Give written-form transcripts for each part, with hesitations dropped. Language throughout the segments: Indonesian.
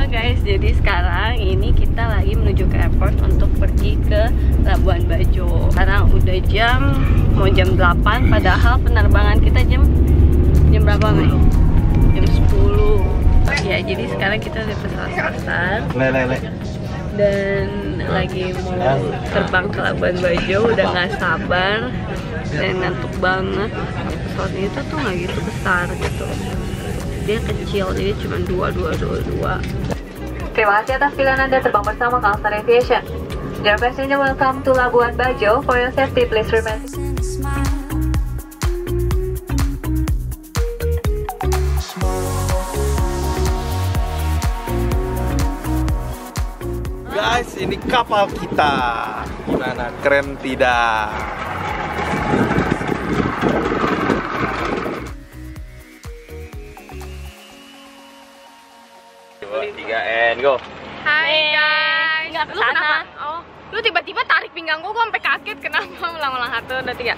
guys, jadi sekarang ini kita lagi menuju ke airport untuk pergi ke Labuan Bajo. Sekarang udah mau jam 8, padahal penerbangan kita jam berapa nih? Jam 10. Ya, jadi sekarang kita udah pesawat dan lagi mau terbang ke Labuan Bajo. Udah nggak sabar dan ngantuk banget. Pesawat itu tuh nggak gitu besar gitu, dia kecil, jadi cuma 2. Terima kasih atas pilihan Anda terbang bersama Kalsar Aviation. Dear passenger, welcome to Labuan Bajo. For your safety, please remain. Guys, ini kapal kita. Gimana? Keren tidak? Tiga and go. Hai guys. Nggak Lu kesana. kenapa? Oh, lu tiba-tiba tarik pinggang gua sampai kaget. Kenapa? Ulang-ulang 1, 2, 3.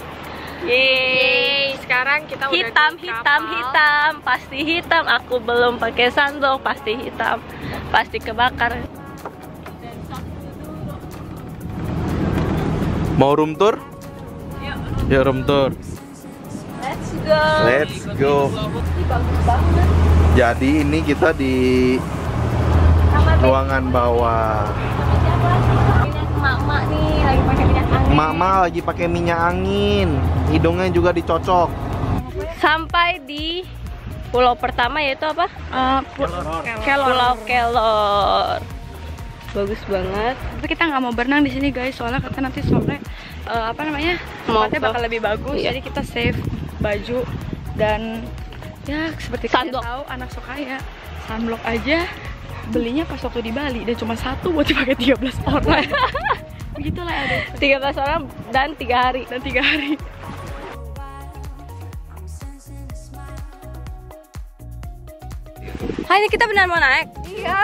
Yeay, sekarang kita udah Hitam, di kapal. hitam, pasti hitam. Aku belum pakai sunblock, pasti hitam, pasti kebakar. Mau room tour? Ya, room tour. Let's go. Let's go. Ini bagus banget. Jadi ini kita di ruangan bawah. Emak-emak nih lagi pakai minyak angin. Mama lagi pakai minyak angin. Hidungnya juga dicocok. Sampai di pulau pertama, yaitu apa? Pulau Kelor. Bagus banget. Tapi kita nggak mau berenang di sini guys, soalnya kata nanti sore tempatnya bakal lebih bagus. Iya. Jadi kita save baju dan ya seperti kalian Sunblock. tahu anak Sokaya, sunblock aja belinya pas waktu di Bali dan cuma 1 buat dipakai 13 orang. Begitulah ada 13 orang dan 3 hari. 3 hari. Hai, ini kita benar mau naik? Iya.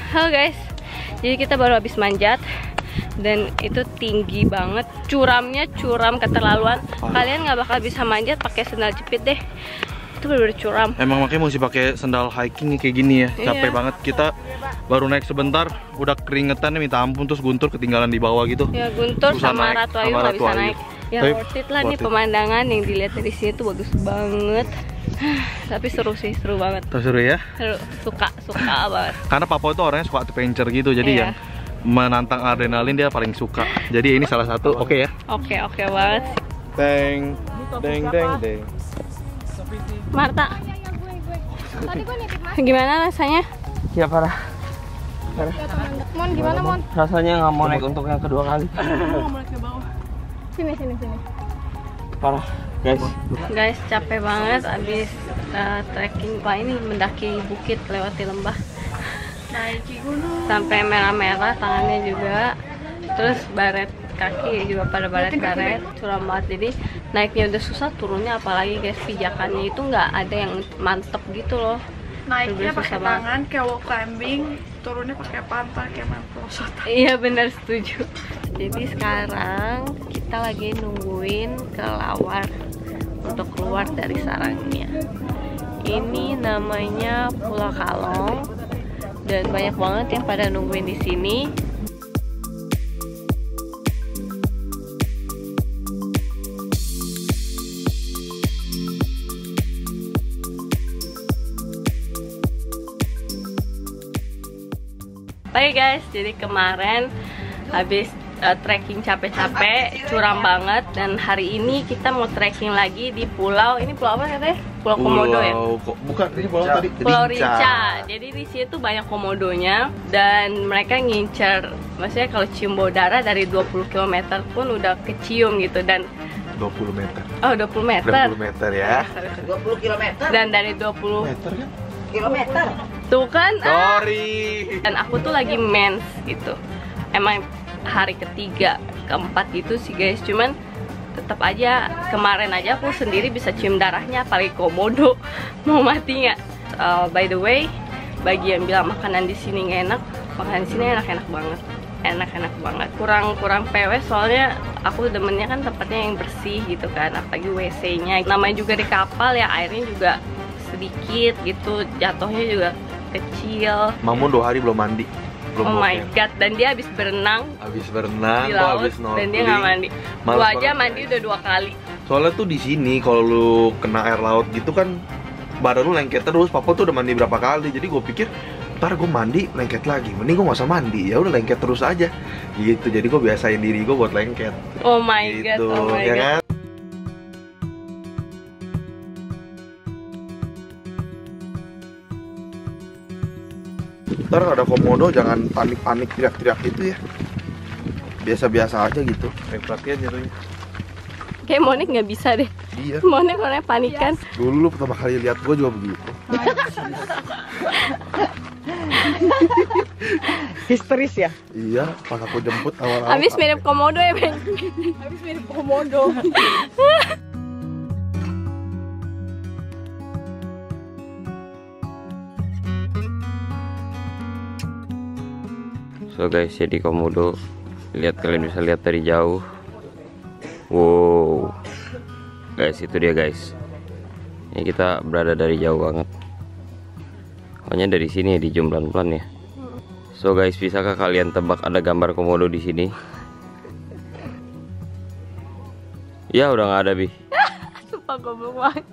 Halo guys, jadi kita baru habis manjat dan itu tinggi banget, curamnya curam keterlaluan. Kalian nggak bakal bisa manjat pakai sandal jepit deh, itu bener-bener curam. Emang makanya mesti pakai sandal hiking nih kayak gini ya. Capek Iya. banget. Kita baru naik sebentar, udah keringetan nih minta ampun, terus Guntur ketinggalan di bawah gitu. Ya, Guntur Susah sama naik, Ratu Ayu sama nggak Ratu bisa Ayu. naik. Ya Tapi worth it lah nih, worth it. pemandangan yang dilihat dari sini tuh bagus banget. Tapi seru sih, seru banget. Terus seru ya. Seru, suka banget. Karena Papa itu orangnya suka adventure gitu, jadi Iya. yang menantang adrenalin dia paling suka. Jadi ini salah satu, oke ya. Oke banget sih. Deng. Marta, gimana rasanya? Ya parah. Mon gimana Mon? Rasanya nggak mau naik untuk yang kedua kali. Sini. Parah, guys. Guys, capek banget abis trekking. Wah, ini mendaki bukit lewati lembah. Naiki gunung. Sampai merah-merah tangannya juga. Terus baret kaki juga pada baret-baret. Curam banget. Jadi naiknya udah susah, turunnya apalagi guys. Pijakannya itu nggak ada yang mantep gitu loh. Naiknya Susah pakai banget. tangan kayak wall climbing, turunnya pakai pantat kayak main perosotan. Iya benar, setuju. Jadi sekarang kita lagi nungguin kelelawar untuk keluar dari sarangnya. Ini namanya Pulau Kalong dan banyak banget yang pada nungguin di sini. Oke guys, jadi kemarin habis trekking capek-capek, curam banget, dan hari ini kita mau trekking lagi di pulau. Ini pulau apa katanya? Pulau Komodo ya? Bukan, ini pulau tadi. Pulau Rinca. Jadi di sini tuh banyak komodonya dan mereka ngincer. Maksudnya kalau cium bau darah dari 20 km pun udah kecium gitu, dan 20 meter. oh 20 meter. 20 meter ya. 20 km. Dan dari 20 Meter kan? Kilometer. tuh kan. Sorry. Dan aku tuh lagi mens gitu. Emang hari ketiga, keempat gitu sih guys. Cuman tetap aja kemarin aja aku sendiri bisa cium darahnya, apalagi komodo. Mau mati nggak? By the way, bagi yang bilang makanan di sini nggak enak, makanan di sini enak-enak banget. Enak-enak banget. Kurang PW soalnya aku demennya kan tempatnya yang bersih gitu kan, apalagi WC-nya. Namanya juga di kapal ya, airnya juga sedikit gitu, jatuhnya juga kecil. Mamun 2 hari belum mandi. Belum Oh my boker. god, dan dia habis berenang Habis berenang, di kok laut habis snorkeling. dan dia nggak mandi. Males Gua aja banget. mandi udah 2 kali. Soalnya tuh di sini kalau lu kena air laut gitu kan badan lu lengket terus. Papa tuh udah mandi berapa kali. Jadi gue pikir ntar gue mandi lengket lagi. Mending gue nggak usah mandi. Ya udah lengket terus aja. Gitu. Jadi gue biasain diri gue buat lengket. Oh my god, Gitu, oh my ya god. kan? Ntar ada komodo jangan panik-panik teriak-teriak gitu ya. Biasa-biasa aja gitu. Perhatian jatuhnya. Kayak Monik nggak bisa deh. Iya. Monik orangnya panikan. Dulu pertama kali lihat gue juga begitu. Histeris ya? Iya, pas aku jemput awal-awal. Habis mirip komodo ya, Ben? Habis mirip komodo. So guys, jadi komodo lihat, kalian bisa lihat dari jauh. Wow. Guys, itu dia guys. Ini kita berada dari jauh banget. Pokoknya dari sini ya, di zoom pelan-pelan ya. So guys, bisakah kalian tebak ada gambar komodo di sini? Ya udah nggak ada, Bi. Sumpah goblok banget.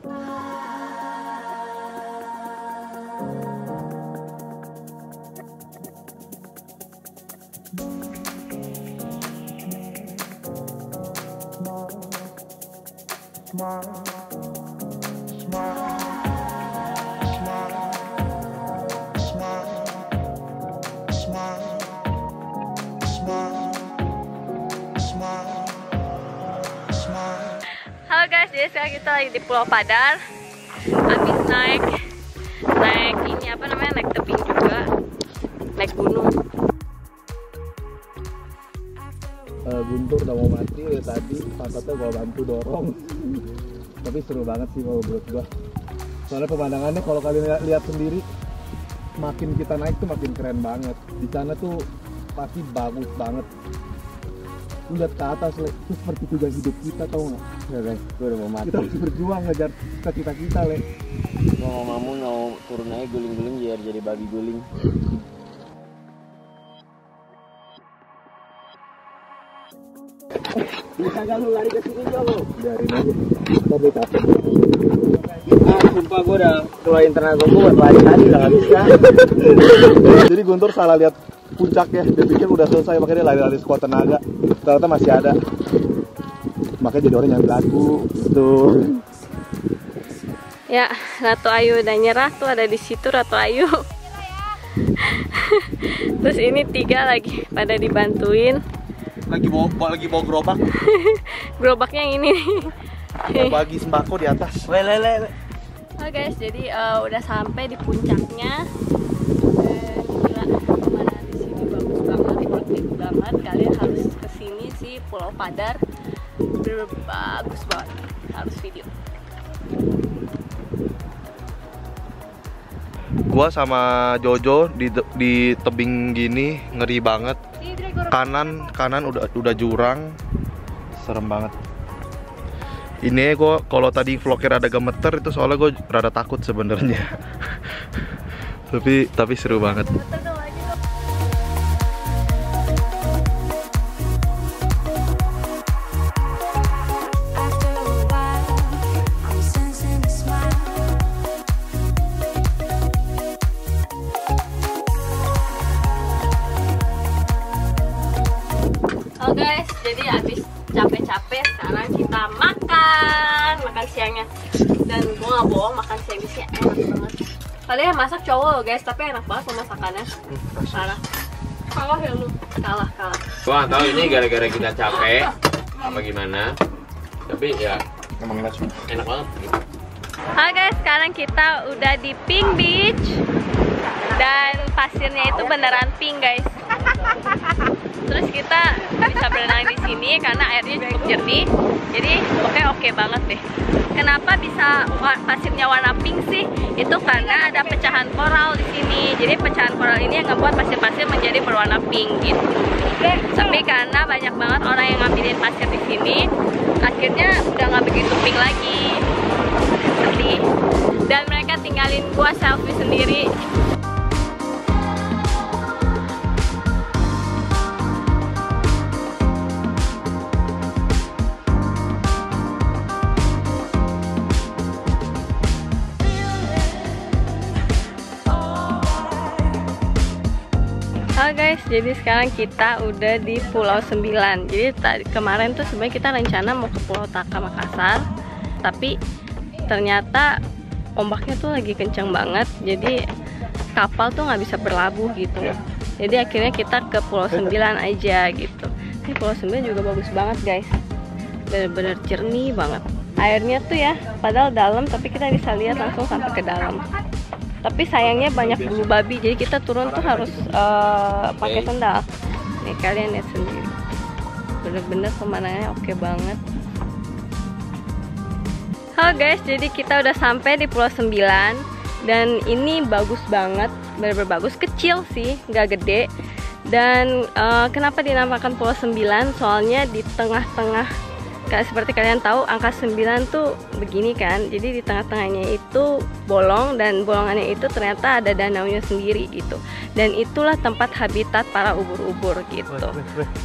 Halo guys, jadi sekarang kita lagi di Pulau Padar. Habis naik ini apa namanya, naik tebing juga, naik gunung. Guntur udah mau mati ya tadi, pantatnya gua bantu dorong. Tapi seru banget sih kalau menurut gua. Soalnya pemandangannya kalau kalian lihat sendiri, makin kita naik tuh makin keren banget. Di sana tuh pasti bagus banget. Lu lihat ke atas, Le, itu seperti tujuan hidup kita, tau nggak? Ya guys, gue udah mau mati. Kita harus berjuang ngejar cita-cita kita, Le. Gua mau Mamun mau turun aja guling-guling biar jadi babi guling. Bisa nggak lu lari ke sini lo? Biarin aja. Tapi capek. Sumpah gue udah keluarin tenaga gue buat lari tadi, udah gak bisa. Jadi Guntur salah lihat puncaknya, dia pikir udah selesai, makanya dia lari-lari sekuat tenaga. Ternyata masih ada. Makanya jadi orang yang lagu gitu. Ya, Ratu Ayu udah nyerah tuh, ada di situ Ratu Ayu. Terus ini 3 lagi pada dibantuin. Lagi bawa gerobak. Gerobaknya yang ini nih. Mau bagi sembako di atas. Oke guys, jadi udah sampai di puncaknya. Gila, pemandangan di sini bagus banget, worth it banget. Kalian harus kesini sih, Pulau Padar. Bagus banget, harus video. Gua sama Jojo di tebing gini ngeri banget. Kanan udah jurang. Serem banget. Ini gue kalau tadi vlogger ada gemeter itu soalnya gue rada takut sebenarnya. tapi seru banget. Halo guys, jadi habis capek-capek sekarang kita makan siangnya. Dan gue gak bohong, makan siang di sini enak banget. Padahal yang masak cowok loh guys, tapi enak banget loh masakannya. Parah. Kalah ya lu? Kalah. Gua gak tahu ini gara-gara kita capek apa gimana. Tapi ya Emang enak banget. Halo guys, sekarang kita udah di Pink Beach. Dan pasirnya itu beneran pink guys. Terus kita bisa berenang di sini karena airnya cukup jernih. Jadi pokoknya oke banget deh. Kenapa bisa pasirnya warna pink sih? Itu karena ada pecahan koral di sini. Jadi pecahan koral ini yang ngebuat pasir-pasir menjadi berwarna pink gitu. Tapi karena banyak banget orang yang ngambilin pasir di sini, akhirnya udah nggak begitu pink lagi. Sedih. Dan mereka tinggalin gua selfie sendiri. jadi sekarang kita udah di Pulau 9. Jadi kemarin tuh sebenarnya kita rencana mau ke Pulau Taka Makassar, tapi ternyata ombaknya tuh lagi kencang banget, jadi kapal tuh nggak bisa berlabuh gitu. Jadi akhirnya kita ke Pulau 9 aja gitu. Ini Pulau 9 juga bagus banget guys, bener-bener jernih banget airnya tuh ya, padahal dalam tapi kita bisa lihat langsung sampai ke dalam. Tapi sayangnya banyak bulu babi, jadi kita turun tuh harus pakai sendal. Nih kalian lihat sendiri, bener-bener pemandangannya oke banget. Halo guys, jadi kita udah sampai di Pulau 9 dan ini bagus banget, bener-bener bagus, kecil sih, nggak gede. Dan kenapa dinamakan Pulau 9? Soalnya di tengah-tengah, seperti kalian tahu angka 9 tuh begini kan, jadi di tengah-tengahnya itu bolong dan bolongannya itu ternyata ada danaunya sendiri gitu. Dan itulah tempat habitat para ubur-ubur gitu.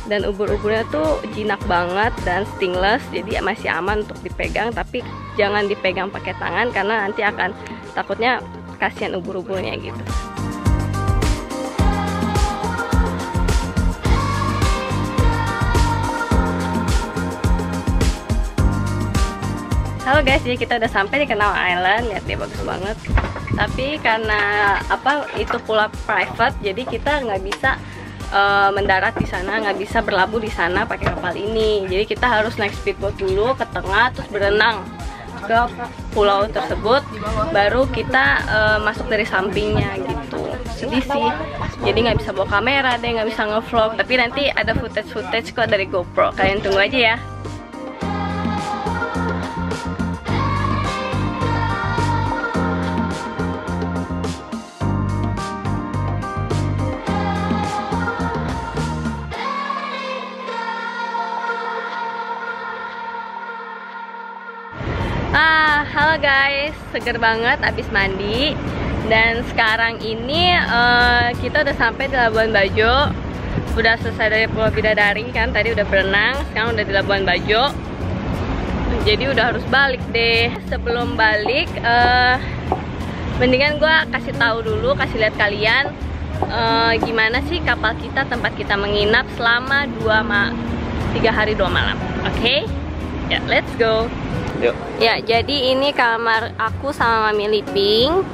Dan ubur-uburnya tuh jinak banget dan stingless, jadi masih aman untuk dipegang, tapi jangan dipegang pakai tangan karena nanti akan takutnya kasihan ubur-uburnya gitu. Halo guys, jadi kita udah sampai di Kenau Island. Lihat dia bagus banget. Tapi karena itu pulau private, jadi kita nggak bisa mendarat di sana, nggak bisa berlabuh di sana pakai kapal ini. Jadi kita harus naik speedboat dulu ke tengah, terus berenang ke pulau tersebut, baru kita masuk dari sampingnya gitu. Sedih sih. Jadi nggak bisa bawa kamera deh, nggak bisa ngevlog. Tapi nanti ada footage kok dari GoPro. Kalian tunggu aja ya. Halo guys, seger banget abis mandi. Dan sekarang ini kita udah sampai di Labuan Bajo. Udah selesai dari Pulau Bidadari kan, tadi udah berenang, sekarang udah di Labuan Bajo. Jadi udah harus balik deh. Sebelum balik, mendingan gue kasih tahu dulu, kasih lihat kalian gimana sih kapal kita, tempat kita menginap selama 3 hari 2 malam. Oke? Ya, let's go. Yuk. Ya, jadi ini kamar aku sama Mami Liping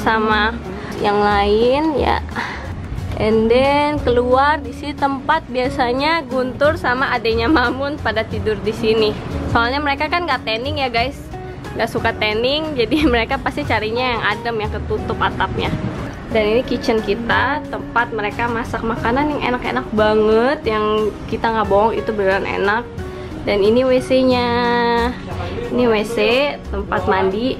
sama yang lain ya. And then keluar di sini tempat biasanya Guntur sama adenya Mamun pada tidur di sini. Soalnya mereka kan nggak tanning ya guys, nggak suka tanning, jadi mereka pasti carinya yang adem, yang ketutup atapnya. Dan ini kitchen kita, tempat mereka masak makanan yang enak-enak banget, yang kita nggak bohong itu beneran enak. Dan ini WC-nya, ini WC tempat mandi.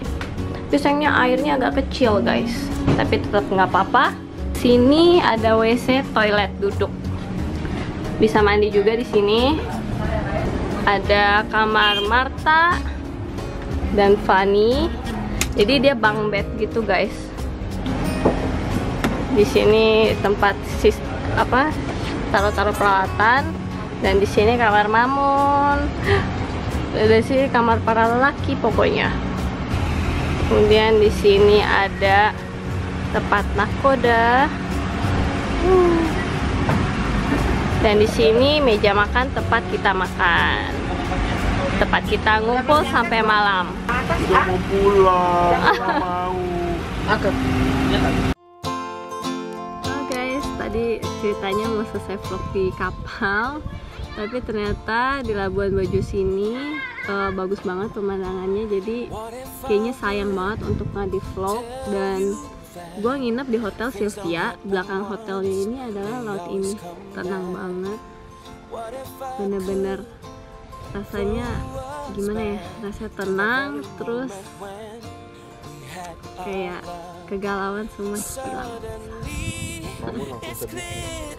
Biasanya airnya agak kecil guys, tapi tetap nggak apa-apa. Sini ada WC toilet duduk, bisa mandi juga di sini. Ada kamar Marta dan Fanny, jadi dia bunk bed gitu guys. Di sini tempat taruh-taruh peralatan. Dan di sini kamar Mamun. Di sini kamar para lelaki pokoknya. Kemudian di sini ada tempat nahkoda. Dan di sini meja makan, tempat kita makan. Tempat kita ngumpul sampai malam. Udah mau pulang, nggak mau. Guys, tadi ceritanya mau selesai vlog di kapal. Tapi ternyata di Labuan Bajo sini bagus banget pemandangannya, jadi kayaknya sayang banget untuk nggak di vlog. Dan gue nginep di Hotel Sylvia, belakang hotelnya ini adalah laut ini, tenang banget, bener-bener rasanya gimana ya, rasa tenang, terus kayak kegalauan semua hilang.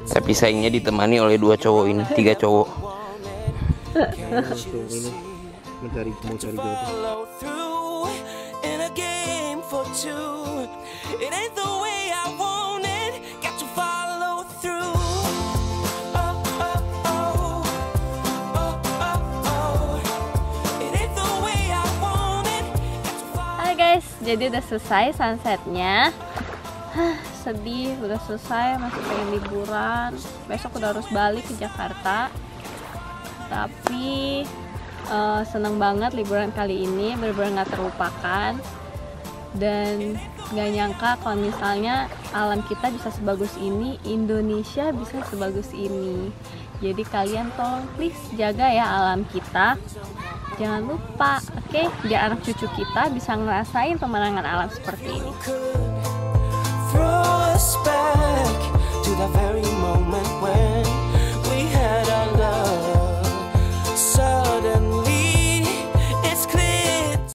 Tapi saingnya ditemani oleh 2 cowok ini, 3 cowok. Langsung ini mau cari jodoh. Hai guys, jadi udah selesai sunsetnya. sedih, udah selesai, masih pengen liburan. Besok udah harus balik ke Jakarta. Tapi seneng banget liburan kali ini, bener-bener gak terlupakan. Dan gak nyangka kalau misalnya alam kita bisa sebagus ini, Indonesia bisa sebagus ini. Jadi kalian tolong please jaga ya alam kita. Jangan lupa, oke? Biar anak cucu kita bisa ngerasain pemandangan alam seperti ini. Throw us back to the very moment when we had our love. Suddenly